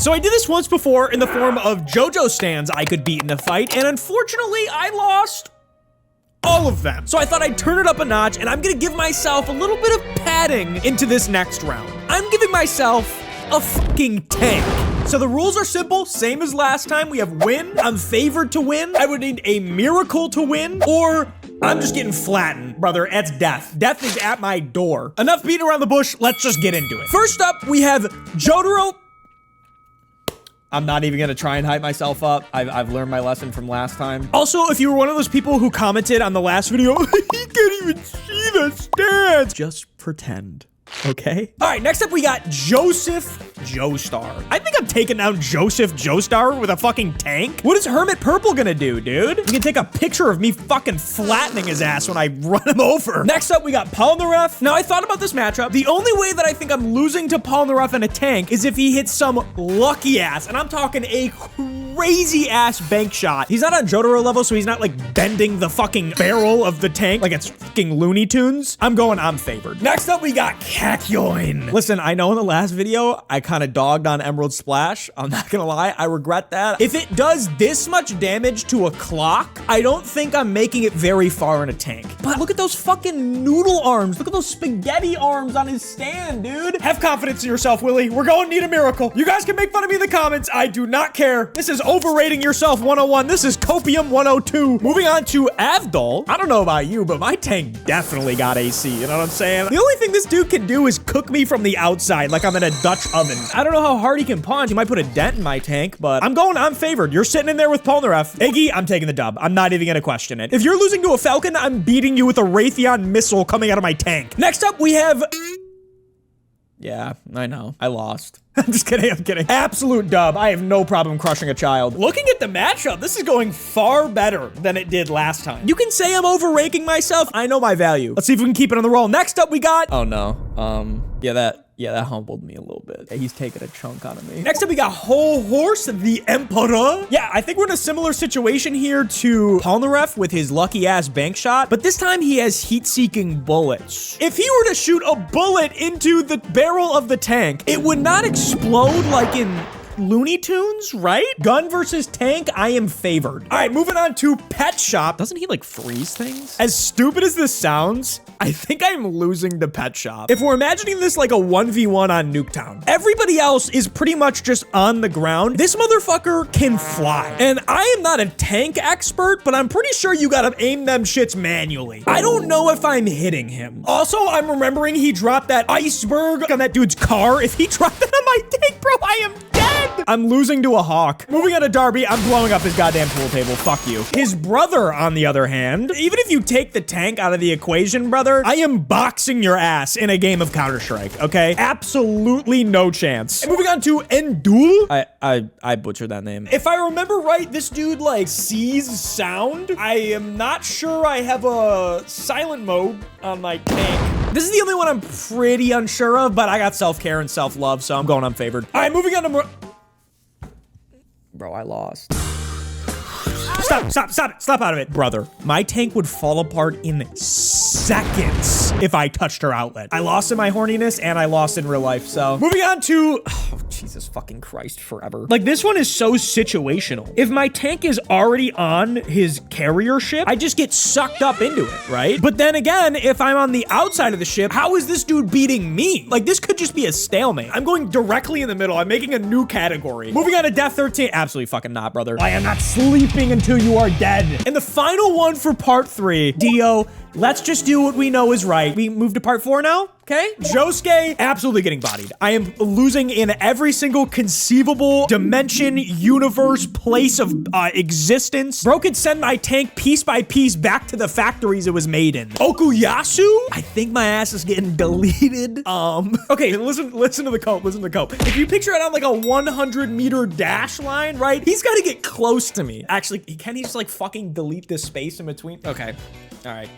So I did this once before in the form of JoJo stands I could beat in a fight, and unfortunately, I lost all of them. So I thought I'd turn it up a notch, and I'm gonna give myself a little bit of padding into this next round. I'm giving myself a fucking tank. So the rules are simple, same as last time. We have win, I'm favored to win. I would need a miracle to win, or I'm just getting flattened, brother. That's death. Death is at my door. Enough beating around the bush, let's just get into it. First up, we have JoJo. I'm not even gonna try and hype myself up. I've learned my lesson from last time. Also, if you were one of those people who commented on the last video, he can't even see the stats. Just pretend. Okay. All right, next up we got Joseph Joestar. I think I'm taking down Joseph Joestar with a fucking tank. What is Hermit Purple gonna do, dude? You can take a picture of me fucking flattening his ass when I run him over. Next up we got Polnareff. Now I thought about this matchup. The only way that I think I'm losing to Polnareff in a tank is if he hits some lucky ass, and I'm talking a crazy ass bank shot. He's not on Jotaro level, so he's not like bending the fucking barrel of the tank like it's fucking Looney Tunes. I'm favored. Next up we got Kakyoin. Listen, I know in the last video, I kind of dogged on Emerald Splash. I'm not gonna lie, I regret that. If it does this much damage to a clock, I don't think I'm making it very far in a tank. But look at those fucking noodle arms. Look at those spaghetti arms on his stand, dude. Have confidence in yourself, Willy. We're going to need a miracle. You guys can make fun of me in the comments. I do not care. This is overrating yourself 101. This is Copium 102. Moving on to Avdol. I don't know about you, but my tank definitely got AC. You know what I'm saying? The only thing this dude can do is cook me from the outside like I'm in a Dutch oven. I don't know how hard he can punch. He might put a dent in my tank, but I'm favored. You're sitting in there with Polnareff. Iggy, I'm taking the dub. I'm not even gonna question it. If you're losing to a Falcon, I'm beating you with a Raytheon missile coming out of my tank. Next up, we have... Yeah, I know. I lost. I'm just kidding, I'm kidding. Absolute dub. I have no problem crushing a child. Looking at the matchup, this is going far better than it did last time. You can say I'm over-ranking myself. I know my value. Let's see if we can keep it on the roll. Next up, we got... Oh, no. Yeah, that humbled me a little bit. Yeah, he's taking a chunk out of me. Next up, we got Whole Horse, the Emperor. Yeah, I think we're in a similar situation here to Polnareff with his lucky-ass bank shot, but this time he has heat-seeking bullets. If he were to shoot a bullet into the barrel of the tank, it would not explode like in Looney Tunes, right? Gun versus tank, I am favored. All right, moving on to Pet Shop. Doesn't he like freeze things? As stupid as this sounds, I think I'm losing to Pet Shop. If we're imagining this like a 1v1 on Nuketown, everybody else is pretty much just on the ground. This motherfucker can fly. And I am not a tank expert, but I'm pretty sure you gotta aim them shits manually. I don't know if I'm hitting him. Also, I'm remembering he dropped that iceberg on that dude's car. If he dropped that on my tank, bro, I am dead. I'm losing to a Hawk. Moving on to Darby, I'm blowing up his goddamn pool table. Fuck you. His brother, on the other hand, even if you take the tank out of the equation, brother, I am boxing your ass in a game of Counter-Strike, okay? Absolutely no chance. And moving on to Endul. I butchered that name. If I remember right, this dude, like, sees sound. I am not sure I have a silent mode on my tank. This is the only one I'm pretty unsure of, but I got self-care and self-love, so I'm going unfavored. All right, moving on to... Bro, I lost. Stop out of it. Brother, my tank would fall apart in seconds if I touched her outlet. I lost in my horniness and I lost in real life, so. Moving on to, oh, Jesus fucking Christ, forever. Like, this one is so situational. If my tank is already on his carrier ship, I just get sucked up into it, right? But then again, if I'm on the outside of the ship, how is this dude beating me? Like, this could just be a stalemate. I'm going directly in the middle. I'm making a new category. Moving on to Death 13. Absolutely fucking not, brother. I am not sleeping until you are dead. And the final one for part 3, Dio, let's just do what we know is right. We move to part 4 now, okay? Josuke, absolutely getting bodied. I am losing in every single conceivable dimension, universe, place of existence. Bro could send my tank piece by piece back to the factories it was made in. Okuyasu? I think my ass is getting deleted. Okay, listen to the cope, listen to the cope. If you picture it on like a 100-meter dash line, right? He's gotta get close to me. Actually, can he just like fucking delete this space in between? Okay. All right,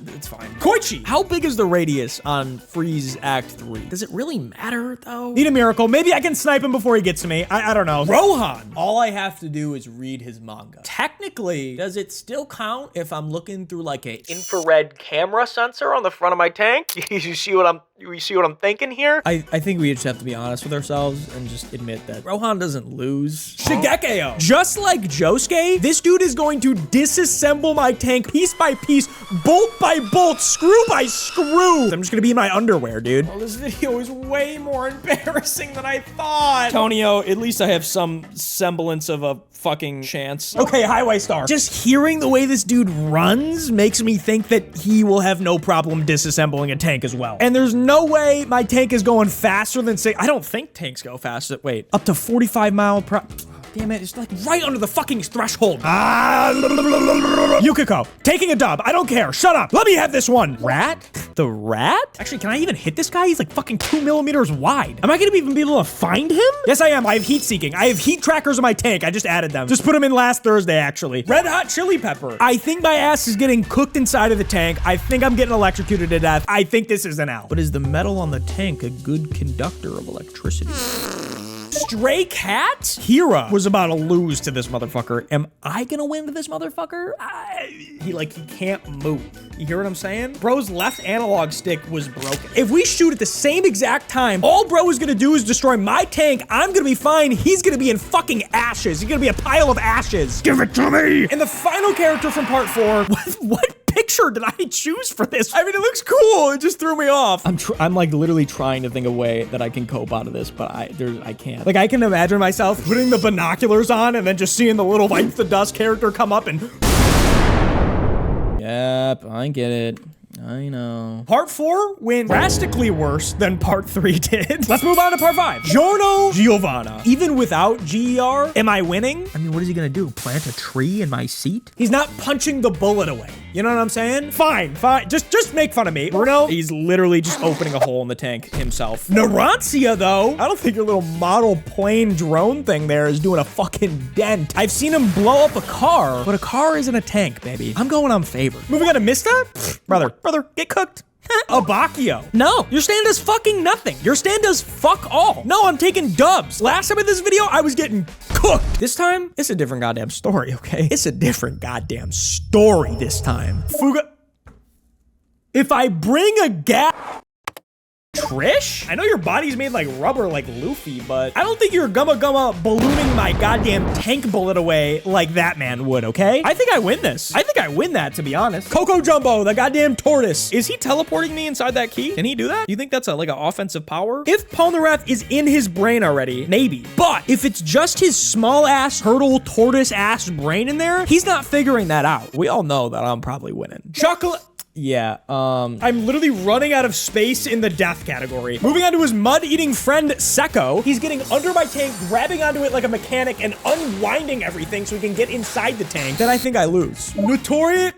it's fine. Koichi, how big is the radius on Freeze Act 3? Does it really matter, though? Need a miracle. Maybe I can snipe him before he gets to me. I don't know. Rohan, all I have to do is read his manga. Technically, does it still count if I'm looking through like an infrared camera sensor on the front of my tank? You see what I'm You see what I'm thinking here? I think we just have to be honest with ourselves and just admit that Rohan doesn't lose. Shigekio. Just like Josuke, this dude is going to disassemble my tank piece by piece, bolt by bolt, screw by screw. I'm just gonna be in my underwear, dude. Oh, this video is way more embarrassing than I thought. Tonio, at least I have some semblance of a fucking chance. Okay, Highway Star. Just hearing the way this dude runs makes me think that he will have no problem disassembling a tank as well. And there's no way my tank is going faster than I don't think tanks go faster. Wait, up to 45 mile per. Damn it, it's like right under the fucking threshold. Yukiko, taking a dub. I don't care. Shut up. Let me have this one. Rat? The rat? Actually, can I even hit this guy? He's like fucking 2 millimeters wide. Am I gonna even be able to find him? Yes, I am. I have heat seeking. I have heat trackers in my tank. I just added them. Just put them in last Thursday, actually. Red hot chili pepper. I think my ass is getting cooked inside of the tank. I think I'm getting electrocuted to death. I think this is an L. But is the metal on the tank a good conductor of electricity? Stray cat? Hira was about to lose to this motherfucker. Am I gonna win to this motherfucker? He can't move. You hear what I'm saying? Bro's left analog stick was broken. If we shoot at the same exact time, all bro is gonna do is destroy my tank. I'm gonna be fine. He's gonna be in fucking ashes. He's gonna be a pile of ashes. Give it to me. And the final character from part 4, what picture did I choose for this? I mean, it looks cool. It just threw me off. I'm like literally trying to think of a way that I can cope out of this, but I can't. Like, I can imagine myself putting the binoculars on and then just seeing the little Wipe the Dust character come up and. Yep, I get it. I know. Part 4 went drastically worse than part 3 did. Let's move on to part 5. Giorno Giovanna. Even without GER, am I winning? I mean, what is he gonna do? Plant a tree in my seat? He's not punching the bullet away. You know what I'm saying? Fine. Just make fun of me. Bruno, he's literally just opening a hole in the tank himself. Narantia, though, I don't think your little model plane drone thing there is doing a fucking dent. I've seen him blow up a car, but a car isn't a tank, baby. I'm going on favor. Moving on to Mista? Brother, get cooked. Abakio. No, your stand does fucking nothing. Your stand does fuck all. No, I'm taking dubs. Last time in this video, I was getting cooked. This time, it's a different goddamn story, okay? It's a different goddamn story this time. Fuga. If I bring a gap. Trish? I know your body's made like rubber like Luffy, but I don't think you're gumma ballooning my goddamn tank bullet away like that man would, okay? I think I win this. I think I win that, to be honest. Coco Jumbo, the goddamn tortoise. Is he teleporting me inside that key? Can he do that? You think that's like an offensive power? If Polnareff is in his brain already, maybe. But if it's just his small ass turtle tortoise ass brain in there, he's not figuring that out. We all know that I'm probably winning. Chocolate. Yeah, I'm literally running out of space in the death category. Moving on to his mud-eating friend, Seko. He's getting under my tank, grabbing onto it like a mechanic, and unwinding everything so he can get inside the tank. Then I think I lose. Notorious.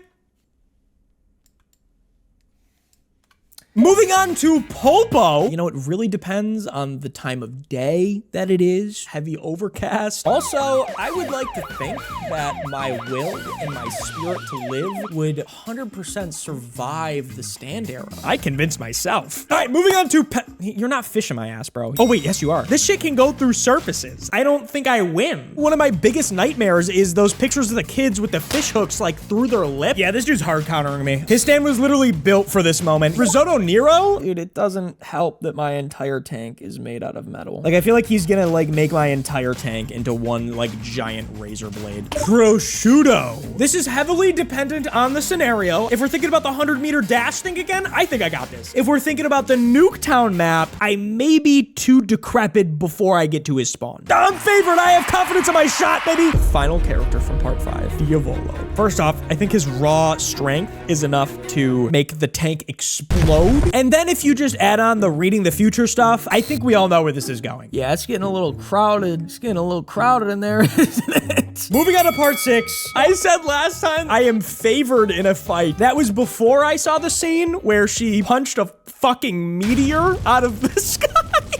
Moving on to Polpo. You know, it really depends on the time of day that it is. Heavy overcast. Also, I would like to think that my will and my spirit to live would 100% survive the stand era. I convinced myself. All right, moving on to You're not fishing my ass, bro. Oh, wait, yes, you are. This shit can go through surfaces. I don't think I win. One of my biggest nightmares is those pictures of the kids with the fish hooks like through their lip. Yeah, this dude's hard countering me. His stand was literally built for this moment. Risotto Nero? Dude, it doesn't help that my entire tank is made out of metal. Like, I feel like he's gonna, like, make my entire tank into one, like, giant razor blade. Prosciutto. This is heavily dependent on the scenario. If we're thinking about the 100-meter dash thing again, I think I got this. If we're thinking about the Nuketown map, I may be too decrepit before I get to his spawn. I'm favored. I have confidence in my shot, baby. Final character from part 5, Diavolo. First off, I think his raw strength is enough to make the tank explode. And then if you just add on the reading the future stuff, I think we all know where this is going. Yeah, it's getting a little crowded. It's getting a little crowded in there, isn't it? Moving on to part 6. I said last time I am favored in a fight. That was before I saw the scene where she punched a fucking meteor out of the sky.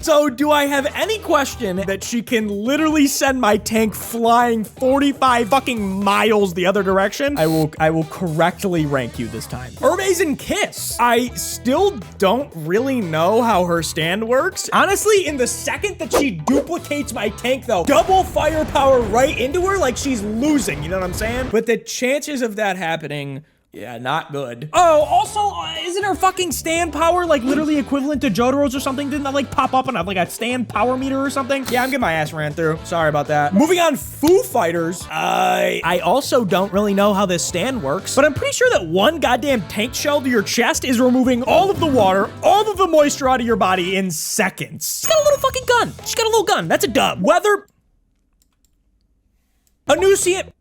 So do I have any question that she can literally send my tank flying 45 fucking miles the other direction? I will correctly rank you this time. Hermes and Kiss. I still don't really know how her stand works. Honestly, in the second that she duplicates my tank though, double firepower right into her like she's losing, you know what I'm saying? But the chances of that happening Yeah, not good. Oh, also, isn't her fucking stand power like literally equivalent to Jotaro's or something? Didn't that like pop up on like a stand power meter or something? Yeah, I'm getting my ass ran through. Sorry about that. Moving on, Foo Fighters. I also don't really know how this stand works, but I'm pretty sure that one goddamn tank shell to your chest is removing all of the water, all of the moisture out of your body in seconds. She's got a little fucking gun. She's got a little gun. That's a dub. Weather. Anusia.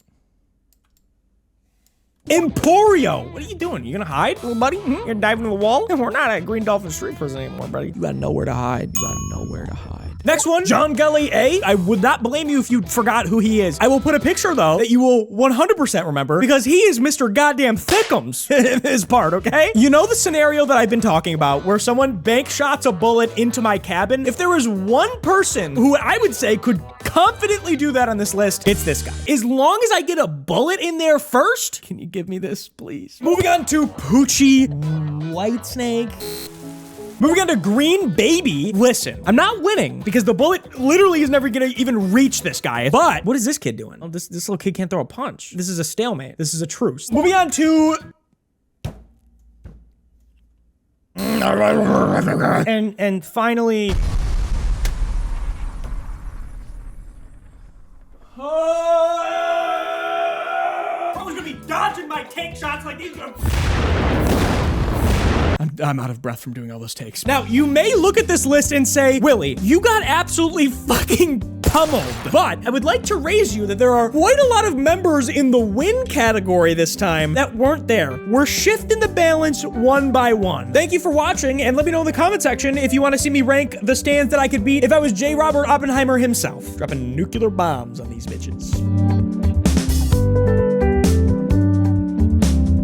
Emporio! What are you doing? You gonna hide, little buddy? You're gonna dive into the wall? We're not at Green Dolphin Street Prison anymore, buddy. You gotta know where to hide. You gotta know where to hide. Next one, John Gully A. I would not blame you if you forgot who he is. I will put a picture, though, that you will 100% remember, because he is Mr. Goddamn Thickums in his part, okay? You know the scenario that I've been talking about, where someone bank shots a bullet into my cabin? If there was one person who I would say could confidently do that on this list, it's this guy. As long as I get a bullet in there first, can you give me this, please? Moving on to Poochie Whitesnake. Moving on to Green Baby. Listen, I'm not winning because the bullet literally is never gonna even reach this guy. But what is this kid doing? Oh, this little kid can't throw a punch. This is a stalemate. This is a truce. Moving on to... And finally... I was gonna be dodging my tank shots like these. I'm out of breath from doing all those takes. Now, you may look at this list and say, Willy, you got absolutely fucking pummeled. But I would like to raise you that there are quite a lot of members in the win category this time that weren't there. We're shifting the balance one by one. Thank you for watching, and let me know in the comment section if you want to see me rank the stands that I could beat if I was J. Robert Oppenheimer himself, dropping nuclear bombs on these bitches.